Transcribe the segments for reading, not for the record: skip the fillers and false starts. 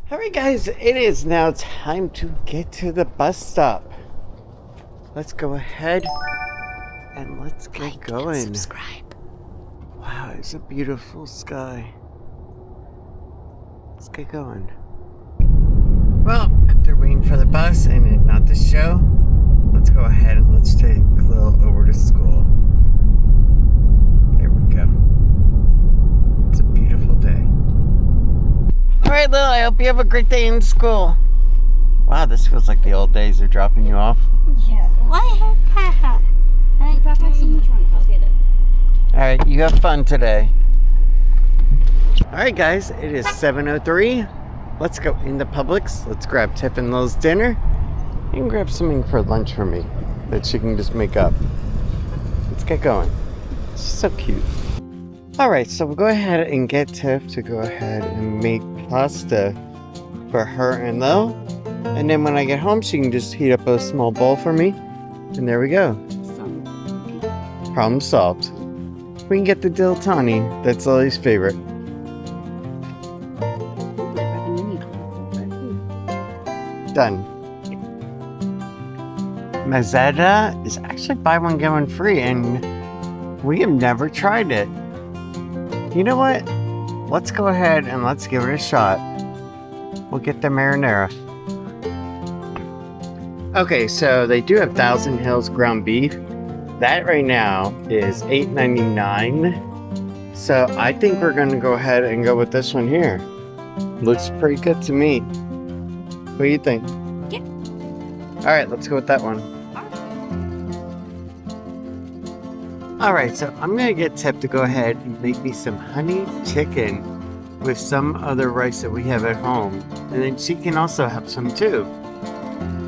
Alright guys, it is now time to get to the bus stop. Let's go ahead and let's get going. And subscribe. Wow, it's a beautiful sky. Let's get going. Well, after waiting for the bus and it not to show, let's go ahead and let's take Lil over to school. There we go. It's a beautiful day. Alright, Lil, I hope you have a great day in school. Wow, this feels like the old days of dropping you off. Yeah. Why haircut? I think backpack's in the trunk. I'll get it. Alright, you have fun today. Alright guys, it is 7:03. Let's go into Publix. Let's grab Tiff and Lil's dinner. And grab something for lunch for me that she can just make up. Let's get going. It's so cute. Alright, so we'll go ahead and get Tiff to go ahead and make pasta for her and Lil. And then when I get home, she can just heat up a small bowl for me. And there we go. Problem solved. We can get the dilettante. That's Lily's favorite. Done. Mazzetta is actually buy one get one free, and we have never tried it. You know what? Let's go ahead and let's give it a shot. We'll get the marinara. Okay, so they do have Thousand Hills ground beef. That right now is $8.99. So I think we're gonna go ahead and go with this one here. Looks pretty good to me. What do you think? Yeah. Alright, let's go with that one. Alright, so I'm gonna get Tip to go ahead and make me some honey chicken with some other rice that we have at home. And then she can also have some too.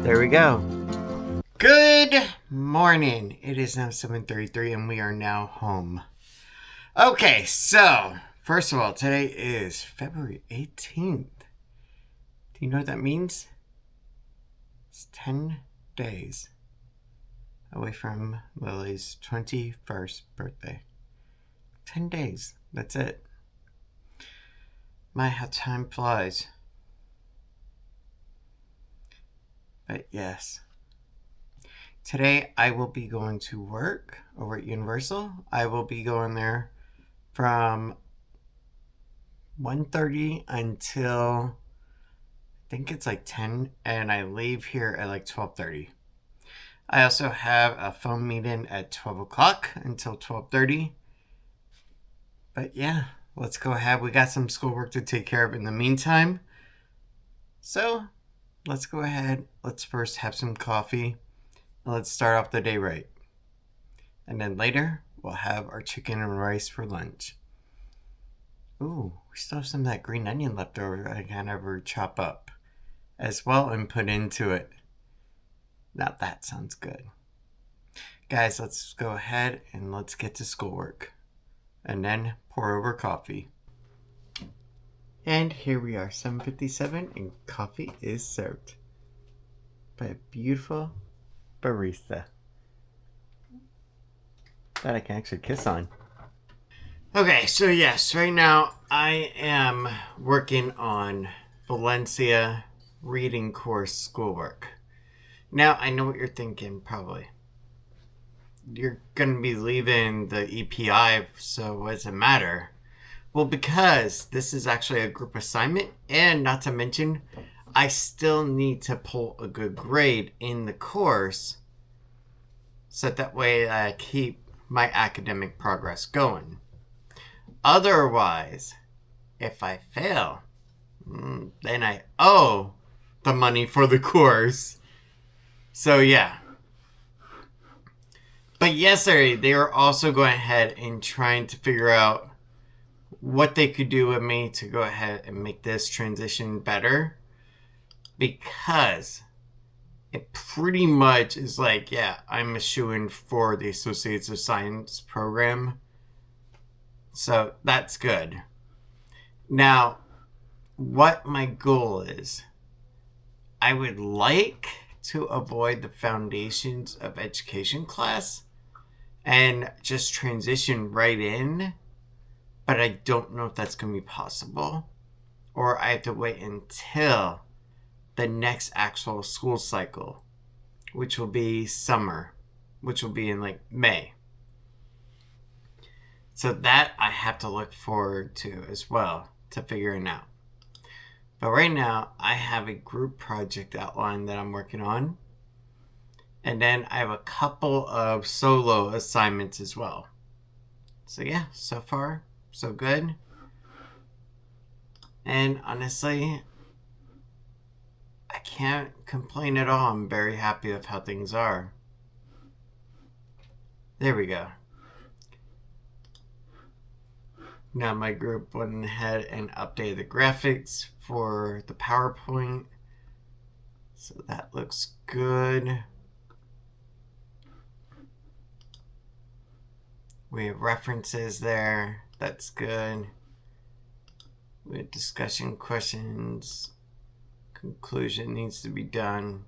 There we go. Good morning. It is now 7:33 and we are now home. Okay, so first of all, today is February 18th. Do you know what that means? It's 10 days away from Lily's 21st birthday. 10 days. That's it. My, how time flies. But yes. Today I will be going to work over at Universal. I will be going there from 1:30 until I think it's like 10, and I leave here at like 12:30. I also have a phone meeting at 12 o'clock until 12:30. But yeah, let's go ahead. We got some schoolwork to take care of in the meantime. So let's go ahead. Let's first have some coffee. And let's start off the day right. And then later, we'll have our chicken and rice for lunch. Ooh, we still have some of that green onion left over I can never chop up as well and put into it. Now that sounds good. Guys, let's go ahead and let's get to schoolwork. And then pour over coffee. And here we are, 7:57, and coffee is served by a beautiful barista that I can actually kiss on. Okay, so yes, right now I am working on Valencia reading course schoolwork. Now, I know what you're thinking, probably. You're going to be leaving the EPI, so what does it matter? Well, because this is actually a group assignment, and not to mention, I still need to pull a good grade in the course, so that way I keep my academic progress going. Otherwise, if I fail, then I owe the money for the course. So yeah. But yesterday, they were also going ahead and trying to figure out what they could do with me to go ahead and make this transition better. Because it pretty much is like, yeah, I'm a shoo-in for the Associates of Science program. So that's good. Now, what my goal is, I would like to avoid the Foundations of Education class and just transition right in, but I don't know if that's going to be possible. or I have to wait until the next actual school cycle, which will be summer, which will be in like May. So that I have to look forward to as well, to figuring out. But right now, I have a group project outline that I'm working on. And then I have a couple of solo assignments as well. So yeah, so far, so good. And honestly, I can't complain at all. I'm very happy with how things are. There we go. Now my group went ahead and updated the graphics for the PowerPoint. So that looks good. We have references there. That's good. We have discussion questions. Conclusion needs to be done.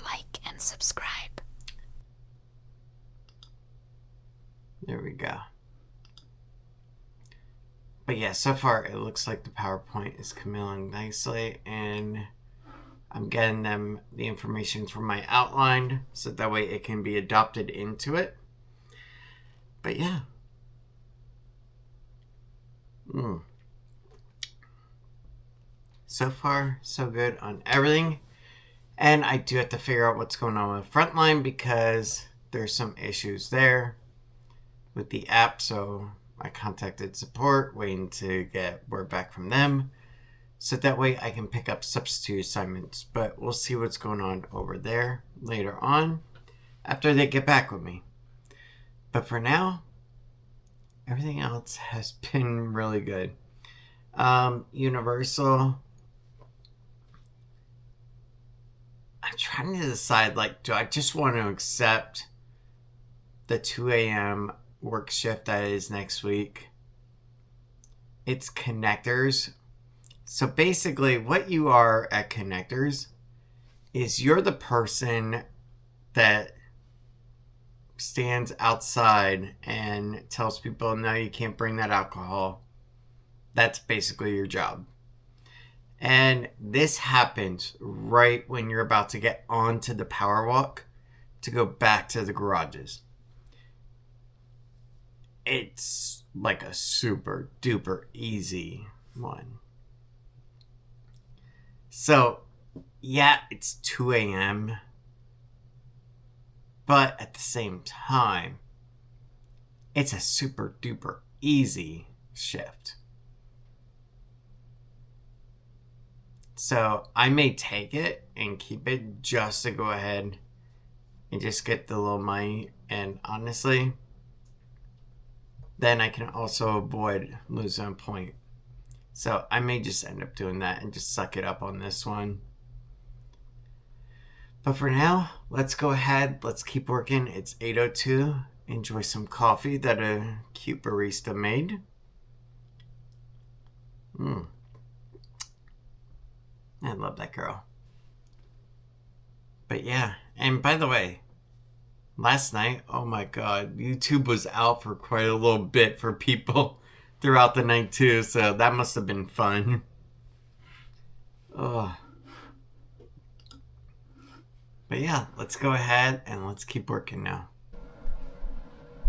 Like and subscribe. There we go. But yeah, so far it looks like the PowerPoint is coming along nicely, and I'm getting them the information from my outline so that way it can be adopted into it. But yeah. So far, so good on everything. And I do have to figure out what's going on with Frontline because there's some issues there with the app. So I contacted support, waiting to get word back from them. So that way I can pick up substitute assignments. But we'll see what's going on over there later on after they get back with me. But for now, everything else has been really good. Universal. I'm trying to decide, like, do I just want to accept the 2 a.m. work shift that is next week? It's connectors. So basically what you are at connectors is you're the person that stands outside and tells people, no, you can't bring that alcohol. That's basically your job. And this happens right when you're about to get onto the power walk to go back to the garages. It's like a super duper easy one. So, yeah, it's 2 a.m. But at the same time, it's a super duper easy shift. So I may take it and keep it just to go ahead and just get the little money. And honestly, then I can also avoid losing a point. So I may just end up doing that and just suck it up on this one. But for now, let's go ahead. Let's keep working. It's 8:02. Enjoy some coffee that a cute barista made. I love that girl. But yeah, and by the way, last night, oh my god, YouTube was out for quite a little bit for people throughout the night too, so that must have been fun. Oh. But yeah, let's go ahead and let's keep working now.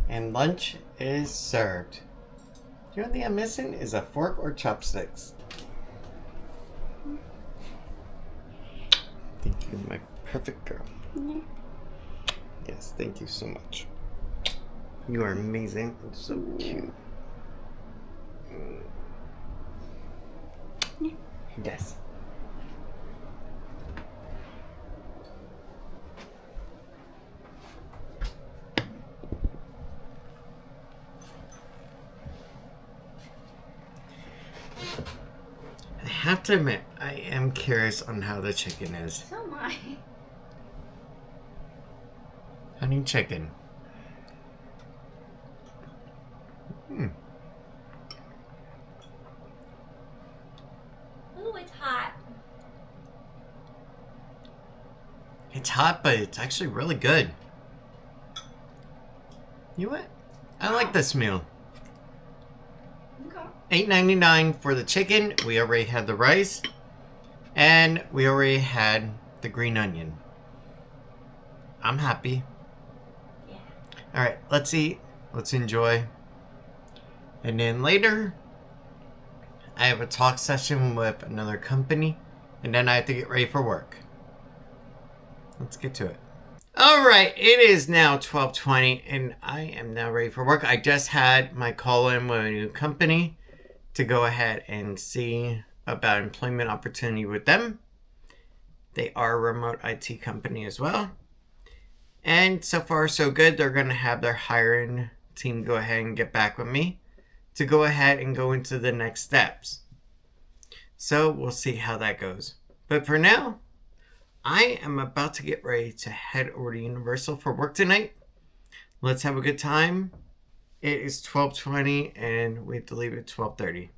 And lunch is served. The only thing I'm missing is a fork or chopsticks. Thank you, my perfect girl. Yeah. Yes, thank you so much. You are amazing and so cute. Yeah. Yes. I have to admit, I am curious on how the chicken is. So am I. Honey chicken. Ooh, it's hot. It's hot, but it's actually really good. You know what? I like this meal. $8.99 for the chicken. We already had the rice. And we already had the green onion. I'm happy. Yeah. Alright, let's eat. Let's enjoy. And then later, I have a talk session with another company. And then I have to get ready for work. Let's get to it. Alright, it is now 12:20 and I am now ready for work. I just had my call in with a new company to go ahead and see about employment opportunity with them. They are a remote IT company as well. And so far so good. They're going to have their hiring team go ahead and get back with me to go ahead and go into the next steps. So we'll see how that goes. But for now, I am about to get ready to head over to Universal for work tonight. Let's have a good time. It is 12:20 and we have to leave at 12:30.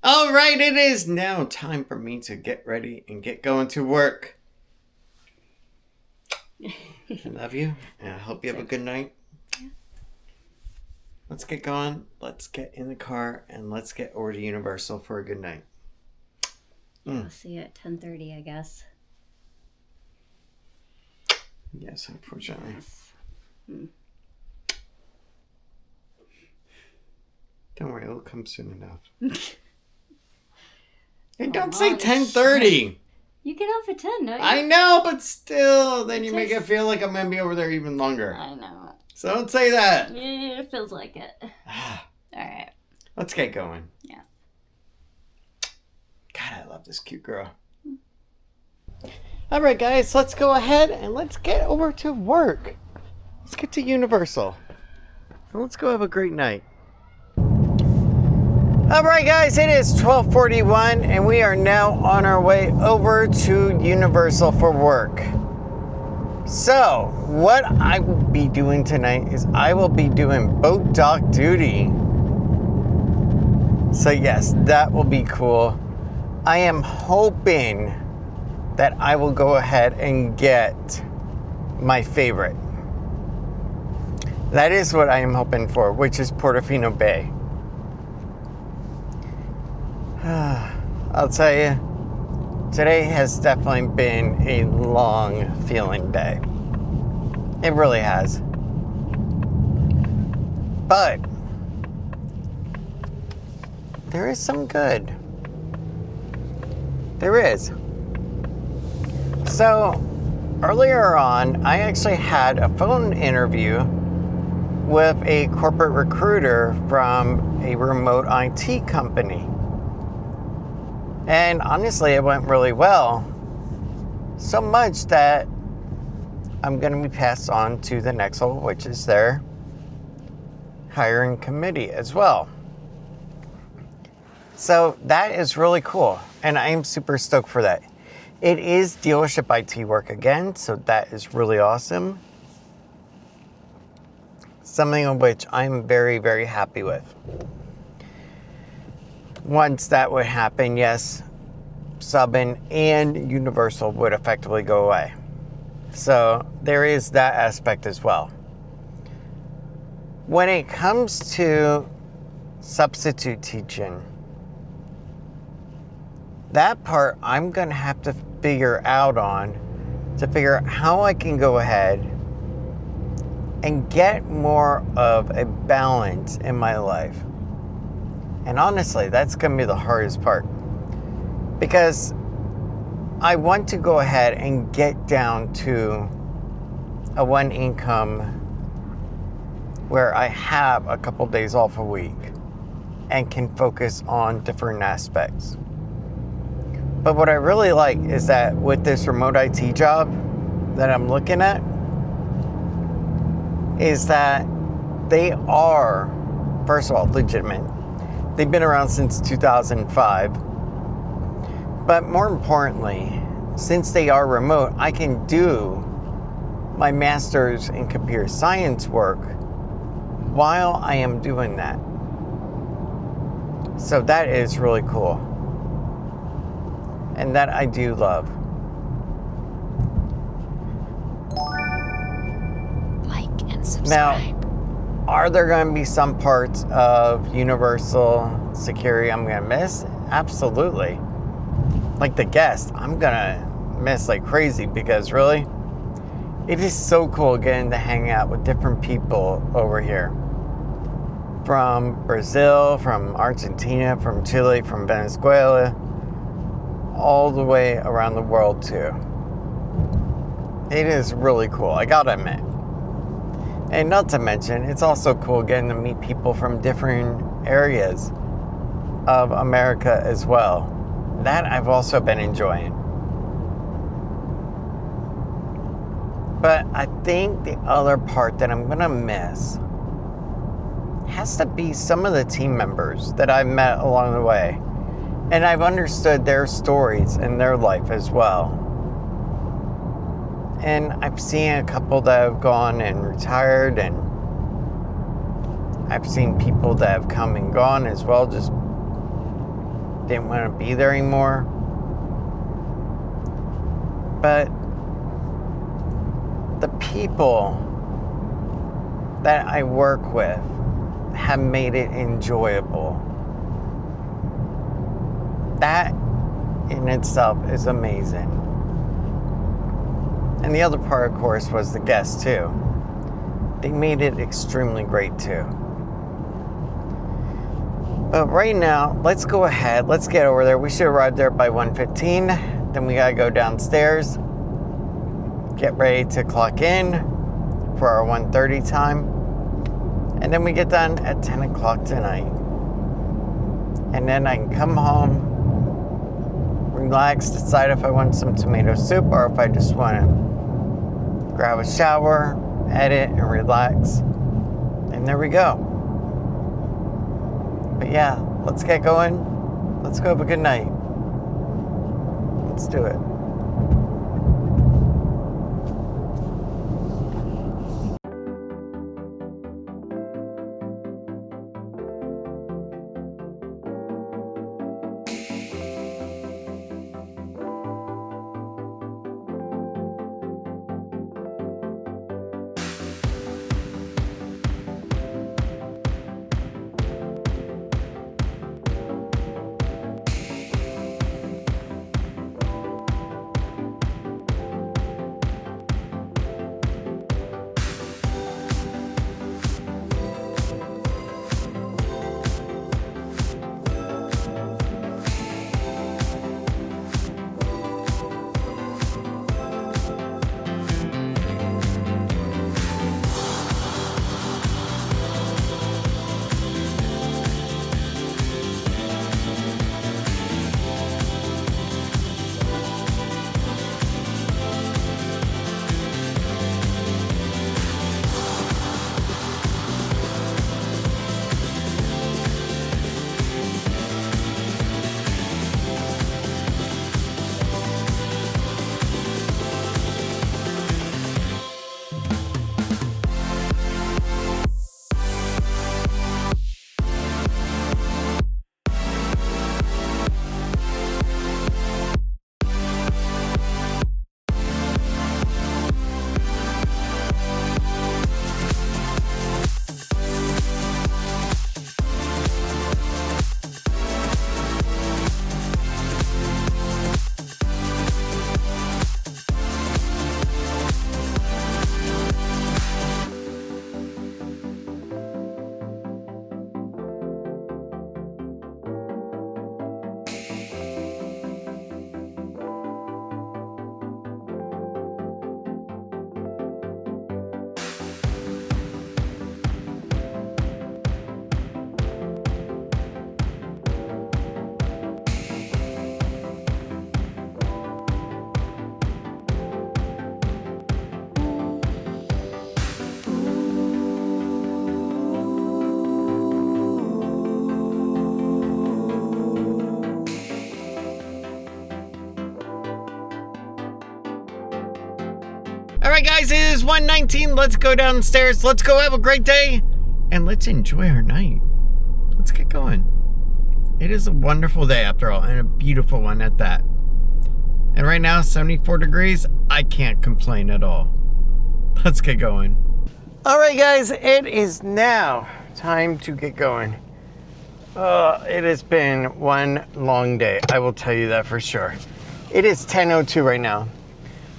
All right, it is now time for me to get ready and get going to work. I love you and I hope you have a good night. Yeah. Let's get going. Let's get in the car and let's get over to Universal for a good night. I'll see you at 10:30, I guess. Yes, unfortunately. Yes. Don't worry, it'll come soon enough. Hey, don't Oh, say 10:30. You get off at 10, don't you? I know, but still, then you make it Just- feel like I'm gonna be over there even longer. I know. So don't say that. Yeah, it feels like it. Alright. Let's get going. Yeah. God, I love this cute girl. All right, guys, let's go ahead and let's get over to work. Let's get to Universal. And let's go have a great night. All right, guys, it is 12:41 and we are now on our way over to Universal for work. So, what I will be doing tonight is I will be doing boat dock duty. So yes, that will be cool. I am hoping that I will go ahead and get my favorite. That is what I am hoping for, which is Portofino Bay. I'll tell you, today has definitely been a long feeling day. It really has. But there is some good. There is. So, earlier on, I actually had a phone interview with a corporate recruiter from a remote IT company. And honestly, it went really well. So much that I'm going to be passed on to the next level, which is their hiring committee as well. So that is really cool. And I am super stoked for that. It is dealership IT work again, so that is really awesome. Something of which I'm very, very happy with. Once that would happen, yes, Subin and Universal would effectively go away. So there is that aspect as well. When it comes to substitute teaching, that part I'm going to have to figure out how I can go ahead and get more of a balance in my life. And honestly, that's going to be the hardest part. Because I want to go ahead and get down to a one income where I have a couple days off a week and can focus on different aspects. But what I really like is that with this remote IT job that I'm looking at, is that they are, first of all, legitimate. They've been around since 2005. But more importantly, since they are remote, I can do my master's in computer science work while I am doing that. So that is really cool. And that I do love. Like and subscribe. Now, Are there going to be some parts of Universal security I'm going to miss? Absolutely. Like the guest, I'm going to miss like crazy because really, it is so cool getting to hang out with different people over here. From Brazil, from Argentina, from Chile, from Venezuela, all the way around the world too. It is really cool, I gotta admit. And not to mention, it's also cool getting to meet people from different areas of America as well. That I've also been enjoying. But I think the other part that I'm gonna miss has to be some of the team members that I've met along the way. And I've understood their stories and their life as well. And I've seen a couple that have gone and retired, and I've seen people that have come and gone as well, just didn't want to be there anymore. But the people that I work with have made it enjoyable. That in itself is amazing. And the other part, of course, was the guests too. They made it extremely great too. But right now, let's go ahead. Let's get over there. We should arrive there by 1:15. Then we gotta go downstairs, get ready to clock in for our 1:30 time. And then we get done at 10 o'clock tonight. And then I can come home, relax, decide if I want some tomato soup or if I just want to grab a shower, edit, and relax. And there we go. But yeah, let's get going. Let's go have a good night. Let's do it. Alright guys, it is 1:19. Let's go downstairs. Let's go have a great day. And let's enjoy our night. Let's get going. It is a wonderful day after all, and a beautiful one at that. And right now, 74 degrees. I can't complain at all. Let's get going. Alright guys, it is now time to get going. It has been one long day, I will tell you that for sure. It is 10:02 right now.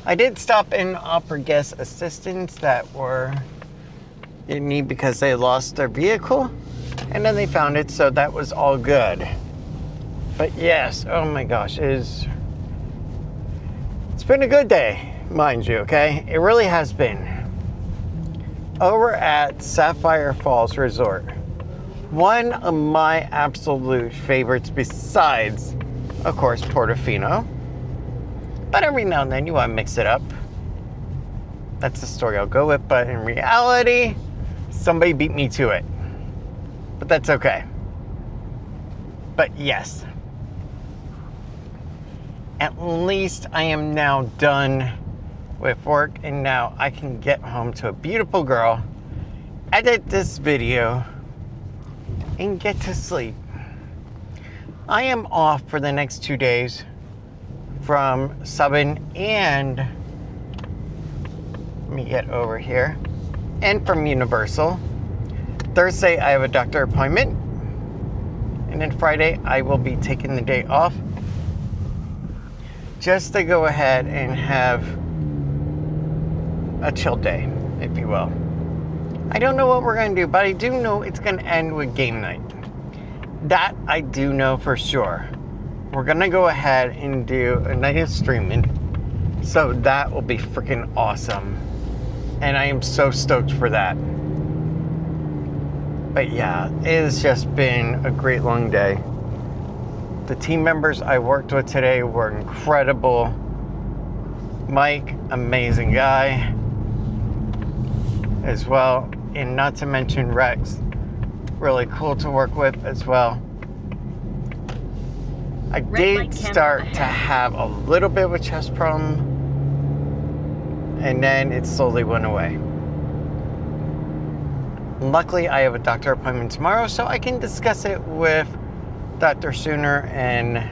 I did stop and offer guest assistance that were in need because they lost their vehicle, and then they found it, so that was all good. But yes, oh my gosh, it's been a good day, mind you, okay? It really has been. Over at Sapphire Falls Resort, one of my absolute favorites besides, of course, Portofino. But every now and then you want to mix it up. That's the story I'll go with, but in reality, somebody beat me to it. But that's okay. But yes, at least I am now done with work, and now I can get home to a beautiful girl, edit this video, and get to sleep. I am off for the next 2 days from subbing and, let me get over here, and from Universal. Thursday I have a doctor appointment, and then Friday I will be taking the day off just to go ahead and have a chill day, if you will. I don't know what we're going to do, but I do know it's going to end with game night. That I do know for sure. We're going to go ahead and do a night of streaming, so that will be freaking awesome. And I am so stoked for that. But yeah, it has just been a great long day. The team members I worked with today were incredible. Mike, amazing guy as well, and not to mention Rex, really cool to work with as well. I did start to have a little bit of a chest problem, and then it slowly went away. Luckily, I have a doctor appointment tomorrow, so I can discuss it with Dr. Sooner and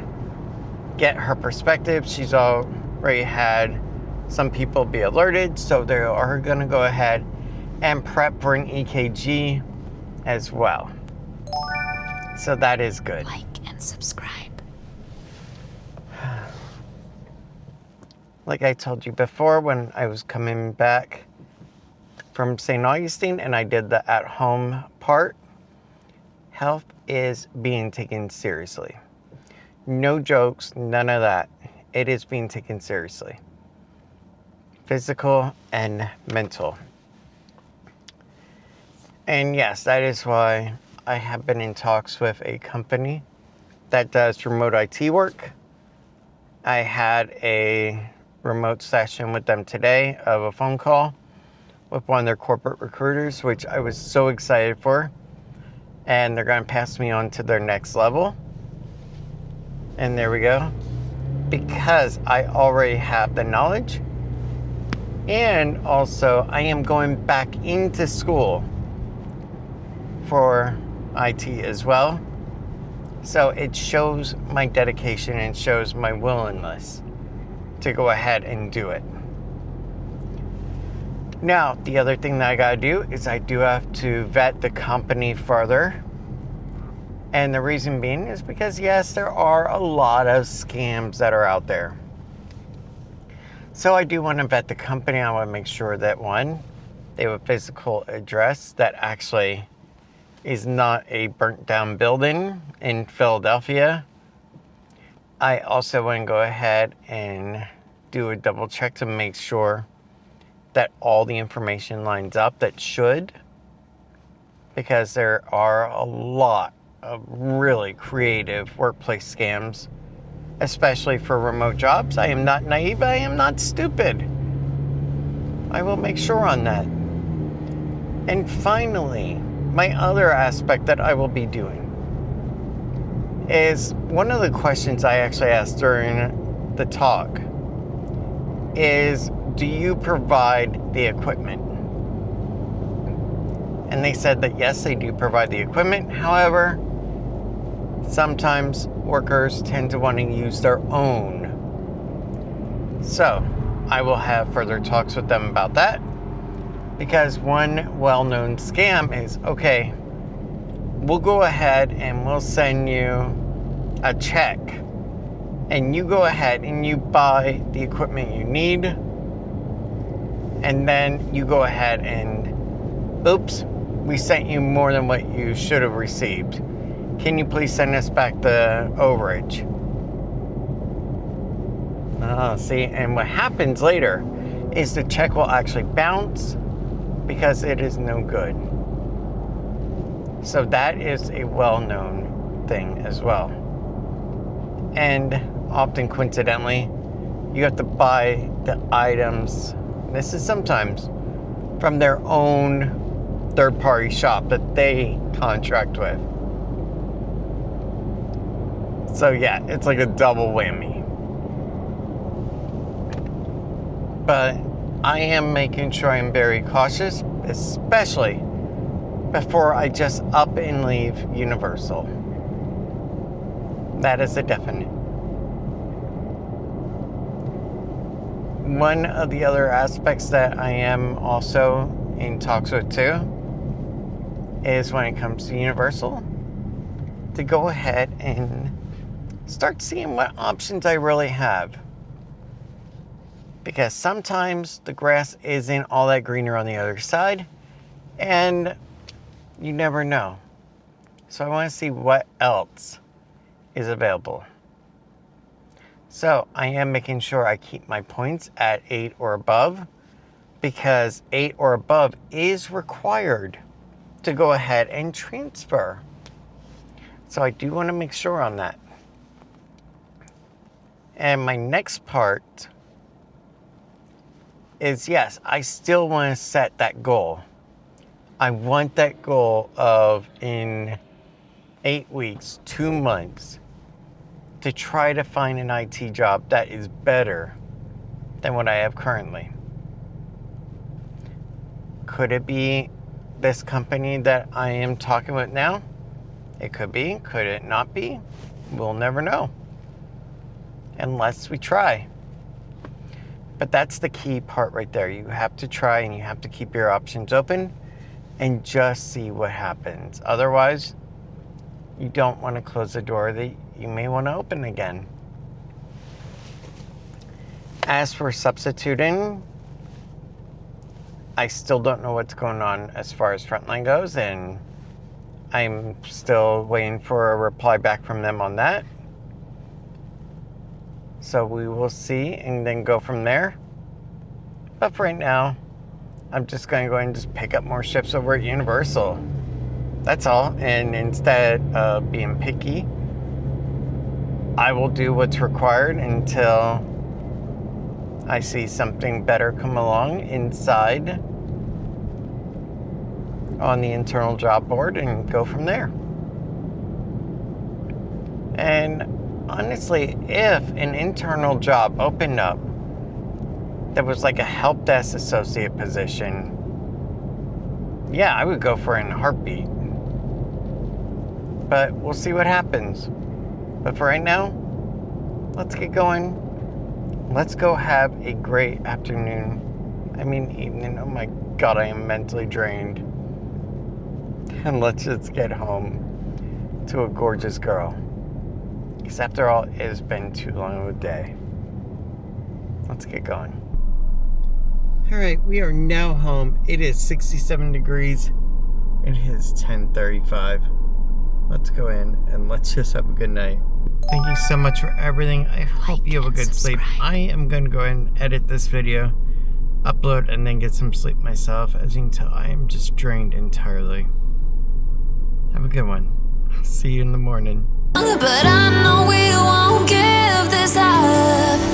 get her perspective. She's already had some people be alerted, so they are going to go ahead and prep for an EKG as well. So that is good. Like and subscribe. Like I told you before, when I was coming back from St. Augustine and I did the at-home part, health is being taken seriously. No jokes, none of that. It is being taken seriously. Physical and mental. And yes, that is why I have been in talks with a company that does remote IT work. I had a remote session with them today of a phone call with one of their corporate recruiters, which I was so excited for. And they're going to pass me on to their next level. And there we go. Because I already have the knowledge. And also, I am going back into school for IT as well. So it shows my dedication and shows my willingness to go ahead and do it. Now, the other thing that I gotta do is I do have to vet the company further. And the reason being is because, yes, there are a lot of scams that are out there. So I do want to vet the company. I want to make sure that, one, they have a physical address that actually is not a burnt down building in Philadelphia. I also want to go ahead and do a double check to make sure that all the information lines up that should, because there are a lot of really creative workplace scams, especially for remote jobs. I am not naive, I am not stupid. I will make sure on that. And finally, my other aspect that I will be doing is, one of the questions I actually asked during the talk is, do you provide the equipment? And they said that yes, they do provide the equipment. However, sometimes workers tend to want to use their own. So I will have further talks with them about that. Because one well-known scam is, okay, we'll go ahead and we'll send you a check. And you go ahead and you buy the equipment you need. And then you go ahead and, oops, we sent you more than what you should have received. Can you please send us back the overage? See, and what happens later is the check will actually bounce because it is no good. So that is a well-known thing as well. And often coincidentally, you have to buy the items, this is sometimes, from their own third-party shop that they contract with. So yeah, it's like a double whammy. But I am making sure I'm very cautious, especially before I just up and leave Universal. That is a definite. One of the other aspects that I am also in talks with too is when it comes to Universal, to go ahead and start seeing what options I really have. Because sometimes the grass isn't all that greener on the other side, and you never know. So I want to see what else is available. So I am making sure I keep my points at 8 or above, because 8 or above is required to go ahead and transfer. So I do want to make sure on that. And my next part is, yes, I still want to set that goal. I want that goal of in 8 weeks, 2 months, to try to find an IT job that is better than what I have currently. Could it be this company that I am talking with now? It could be. Could it not be? We'll never know unless we try. But that's the key part right there. You have to try and you have to keep your options open and just see what happens. Otherwise, you don't want to close the door that you may want to open again. As for substituting, I still don't know what's going on as far as Frontline goes, and I'm still waiting for a reply back from them on that. So we will see and then go from there. But for right now, I'm just going to go ahead and just pick up more shifts over at Universal. That's all. And instead of being picky, I will do what's required until I see something better come along inside on the internal job board and go from there. And honestly, if an internal job opened up that was like a help desk associate position, yeah, I would go for it in a heartbeat. But we'll see what happens. But for right now, let's get going. Let's go have a great afternoon. I mean, evening. Oh my God, I am mentally drained. And let's just get home to a gorgeous girl. Because after all, it has been too long of a day. Let's get going. Alright, we are now home. It is 67 degrees. It is 10:35. Let's go in and let's just have a good night. Thank you so much for everything. I hope you have a good sleep. I am going to go ahead and edit this video, upload, and then get some sleep myself. As you can tell, I am just drained entirely. Have a good one. See you in the morning. But I know we won't give this up.